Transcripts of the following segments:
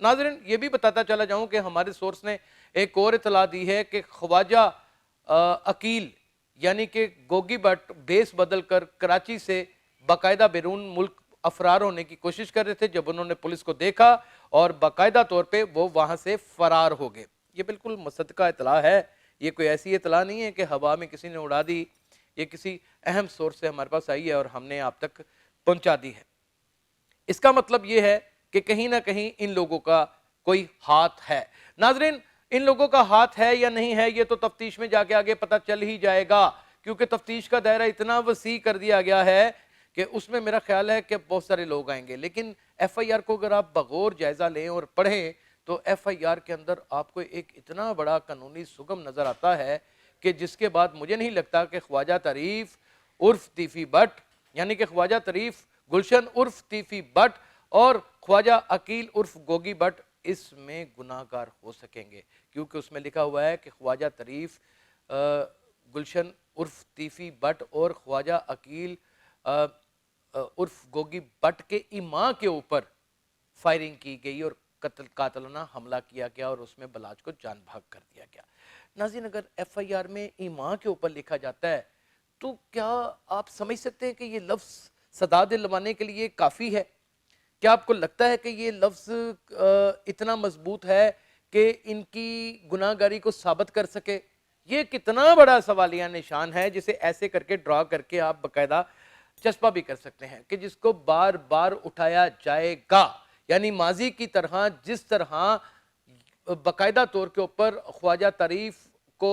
ناظرین یہ بھی بتاتا چلا جاؤں کہ ہمارے سورس نے ایک اور اطلاع دی ہے کہ خواجہ عقیل یعنی کہ گوگی بٹ بیس بدل کر کراچی سے باقاعدہ بیرون ملک افرار ہونے کی کوشش کر رہے تھے. جب انہوں نے پولیس کو دیکھا اور باقاعدہ طور پہ وہ وہاں سے فرار ہو گئے. یہ بالکل مصدقہ اطلاع ہے, یہ کوئی ایسی اطلاع نہیں ہے کہ ہوا میں کسی نے اڑا دی, یہ کسی اہم سورس سے ہمارے پاس آئی ہے اور ہم نے آپ تک پہنچا دی ہے. اس کا مطلب یہ ہے کہ کہیں نہ کہیں ان لوگوں کا کوئی ہاتھ ہے. ناظرین ان لوگوں کا ہاتھ ہے یا نہیں ہے یہ تو تفتیش میں جا کے آگے پتہ چل ہی جائے گا, کیونکہ تفتیش کا دائرہ اتنا وسیع کر دیا گیا ہے کہ اس میں میرا خیال ہے کہ بہت سارے لوگ آئیں گے. لیکن ایف آئی آر کو اگر آپ بغور جائزہ لیں اور پڑھیں تو ایف آئی آر کے اندر آپ کو ایک اتنا بڑا قانونی سگم نظر آتا ہے کہ جس کے بعد مجھے نہیں لگتا کہ خواجہ طریف عرف طیفی بٹ یعنی کہ خواجہ طریف گلشن عرف طیفی بٹ اور خواجہ عقیل عرف گوگی بٹ اس میں گناہ گار ہو سکیں گے, کیونکہ اس میں لکھا ہوا ہے کہ خواجہ طریف گلشن عرف طیفی بٹ اور خواجہ عقیل عرف گوگی بٹ کے اماں کے اوپر فائرنگ کی گئی اور قاتلانہ حملہ کیا گیا اور اس میں بلاج کو جان بھاگ کر دیا گیا. ناظرین اگر ایف آئی آر میں اماں کے اوپر لکھا جاتا ہے تو کیا آپ سمجھ سکتے ہیں کہ یہ لفظ صدا دلوانے کے لیے کافی ہے؟ کیا آپ کو لگتا ہے کہ یہ لفظ اتنا مضبوط ہے کہ ان کی گناہ گاری کو ثابت کر سکے؟ یہ کتنا بڑا سوالیہ نشان ہے جسے ایسے کر کے ڈرا کر کے آپ باقاعدہ چسپا بھی کر سکتے ہیں کہ جس کو بار بار اٹھایا جائے گا. یعنی ماضی کی طرح جس طرح باقاعدہ طور کے اوپر خواجہ طریف کو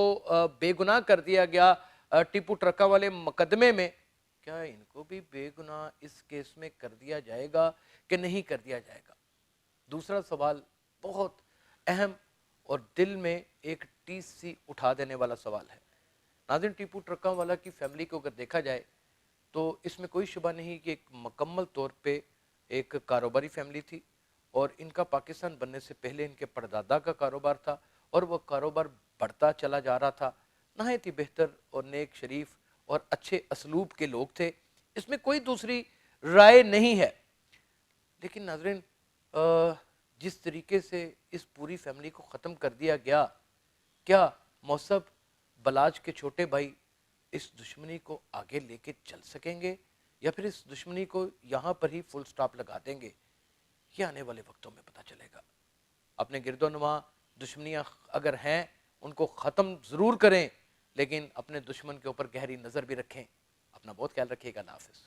بے گناہ کر دیا گیا ٹیپو ٹرکا والے مقدمے میں, کیا ان کو بھی بے گناہ اس کیس میں کر دیا جائے گا کہ نہیں کر دیا جائے گا؟ دوسرا سوال بہت اہم اور دل میں ایک ٹیس سی اٹھا دینے والا سوال ہے. ناظرین ٹیپو ٹرکا والا کی فیملی کو اگر دیکھا جائے تو اس میں کوئی شبہ نہیں کہ ایک مکمل طور پہ ایک کاروباری فیملی تھی اور ان کا پاکستان بننے سے پہلے ان کے پردادا کا کاروبار تھا اور وہ کاروبار بڑھتا چلا جا رہا تھا. نہایت ہی بہتر اور نیک شریف اور اچھے اسلوب کے لوگ تھے, اس میں کوئی دوسری رائے نہیں ہے. لیکن ناظرین جس طریقے سے اس پوری فیملی کو ختم کر دیا گیا, کیا موصب بلاج کے چھوٹے بھائی اس دشمنی کو آگے لے کے چل سکیں گے یا پھر اس دشمنی کو یہاں پر ہی فل سٹاپ لگا دیں گے؟ یہ آنے والے وقتوں میں پتہ چلے گا. اپنے گرد و نواح دشمنیاں اگر ہیں ان کو ختم ضرور کریں, لیکن اپنے دشمن کے اوپر گہری نظر بھی رکھیں. اپنا بہت خیال رکھیے گا. اللہ حافظ.